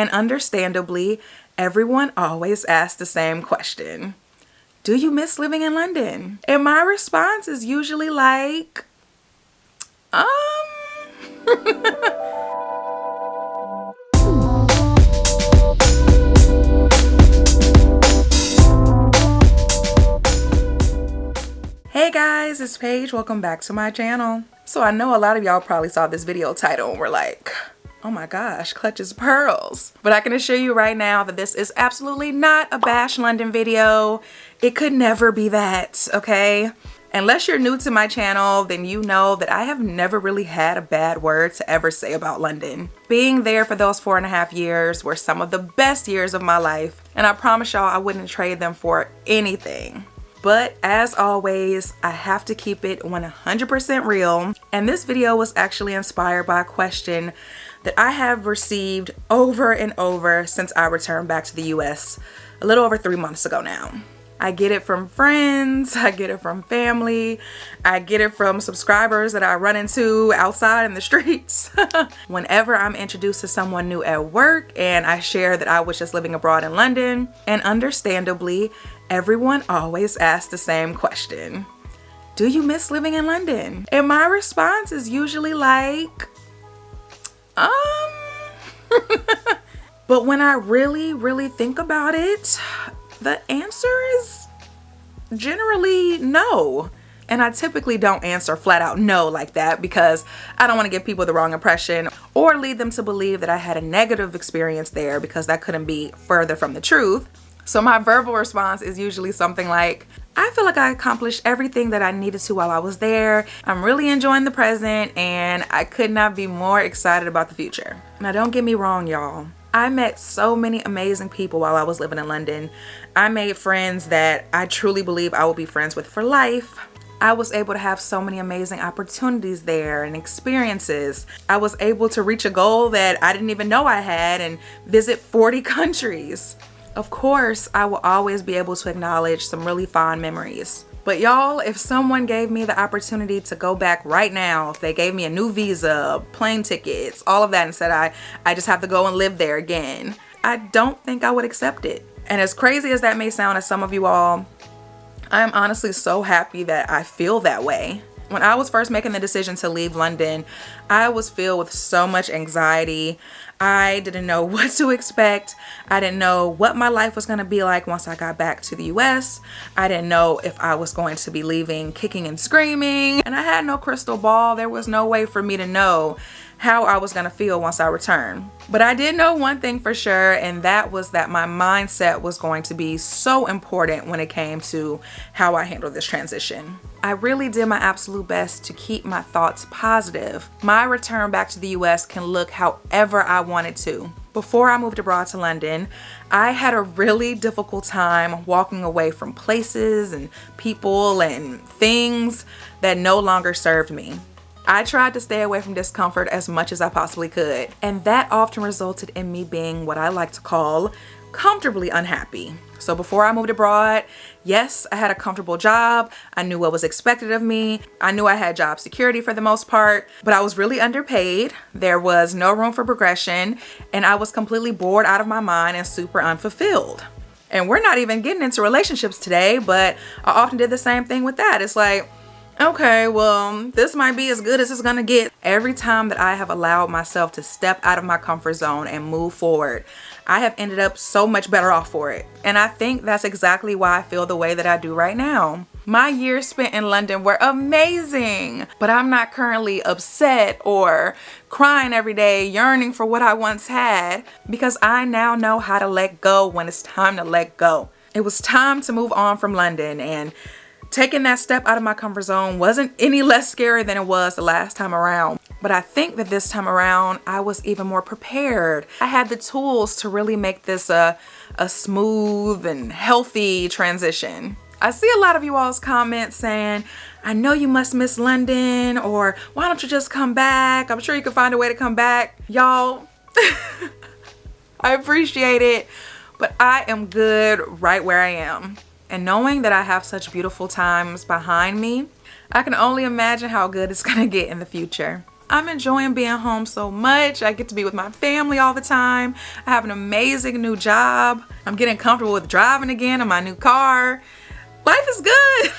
And understandably, everyone always asks the same question. Do you miss living in London? And my response is usually like, Hey guys, it's Paige. Welcome back to my channel. So I know a lot of y'all probably saw this video title and were like, oh my gosh, clutches pearls. But I can assure you right now that this is absolutely not a bash London video. It could never be that, okay? Unless you're new to my channel, then you know that I have never really had a bad word to ever say about London. Being there for those 4.5 years were some of the best years of my life, and I promise y'all I wouldn't trade them for anything. But as always, I have to keep it 100% real. And this video was actually inspired by a question that I have received over and over since I returned back to the US a little over 3 months ago now. I get it from friends, I get it from family, I get it from subscribers that I run into outside in the streets. Whenever I'm introduced to someone new at work and I share that I was just living abroad in London, and understandably, everyone always asks the same question. Do you miss living in London? And my response is usually like, But when I really think about it, the answer is generally no. And I typically don't answer flat out no like that because I don't want to give people the wrong impression or lead them to believe that I had a negative experience there, because that couldn't be further from the truth. So my verbal response is usually something like, I feel like I accomplished everything that I needed to while I was there. I'm really enjoying the present and I could not be more excited about the future. Now don't get me wrong, y'all. I met so many amazing people while I was living in London. I made friends that I truly believe I will be friends with for life. I was able to have so many amazing opportunities there and experiences. I was able to reach a goal that I didn't even know I had and visit 40 countries. Of course, I will always be able to acknowledge some really fond memories. But y'all, if someone gave me the opportunity to go back right now, if they gave me a new visa, plane tickets, all of that, and said I just have to go and live there again, I don't think I would accept it. And as crazy as that may sound to some of you all, I am honestly so happy that I feel that way. When I was first making the decision to leave London, I was filled with so much anxiety. I didn't know what to expect. I didn't know what my life was going to be like once I got back to the US. I didn't know if I was going to be leaving kicking and screaming. And I had no crystal ball. There was no way for me to know how I was going to feel once I returned. But I did know one thing for sure, and that was that my mindset was going to be so important when it came to how I handled this transition. I really did my absolute best to keep my thoughts positive. My return back to the US can look however I wanted to. Before I moved abroad to London, I had a really difficult time walking away from places and people and things that no longer served me. I tried to stay away from discomfort as much as I possibly could, and that often resulted in me being what I like to call comfortably unhappy. So before I moved abroad, yes, I had a comfortable job. I knew what was expected of me. I knew I had job security for the most part, but I was really underpaid. There was no room for progression, and I was completely bored out of my mind and super unfulfilled. And we're not even getting into relationships today, but I often did the same thing with that. It's like, okay, well, this might be as good as it's gonna get. Every time that I have allowed myself to step out of my comfort zone and move forward, I have ended up so much better off for it. And I think that's exactly why I feel the way that I do right now. My years spent in London were amazing, but I'm not currently upset or crying every day, yearning for what I once had, because I now know how to let go when it's time to let go. It was time to move on from London, and taking that step out of my comfort zone wasn't any less scary than it was the last time around. But I think that this time around, I was even more prepared. I had the tools to really make this a smooth and healthy transition. I see a lot of you all's comments saying, I know you must miss London, or why don't you just come back? I'm sure you can find a way to come back. Y'all, I appreciate it, but I am good right where I am. And knowing that I have such beautiful times behind me, I can only imagine how good it's gonna get in the future. I'm enjoying being home so much. I get to be with my family all the time. I have an amazing new job. I'm getting comfortable with driving again in my new car. Life is good.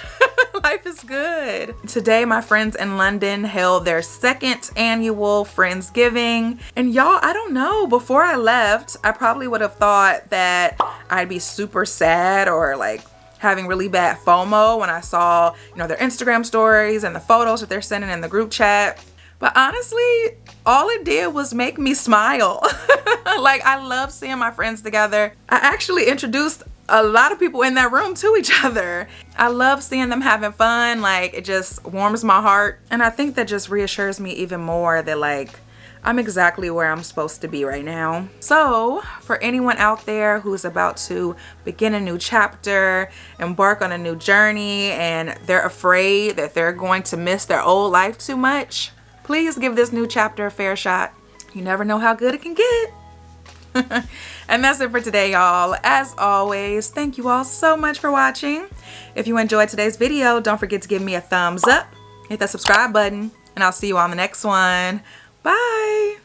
Life is good. Today, my friends in London held their second annual Friendsgiving. And y'all, I don't know, before I left, I probably would have thought that I'd be super sad or like having really bad FOMO when I saw, their Instagram stories and the photos that they're sending in the group chat. But honestly, all it did was make me smile. Like, I love seeing my friends together. I actually introduced a lot of people in that room to each other. I love seeing them having fun. Like, it just warms my heart. And I think that just reassures me even more that like, I'm exactly where I'm supposed to be right now. So for anyone out there who's about to begin a new chapter, embark on a new journey, and they're afraid that they're going to miss their old life too much, please give this new chapter a fair shot. You never know how good it can get. And that's it for today, y'all. As always, thank you all so much for watching. If you enjoyed today's video, don't forget to give me a thumbs up, hit that subscribe button, and I'll see you on the next one. Bye.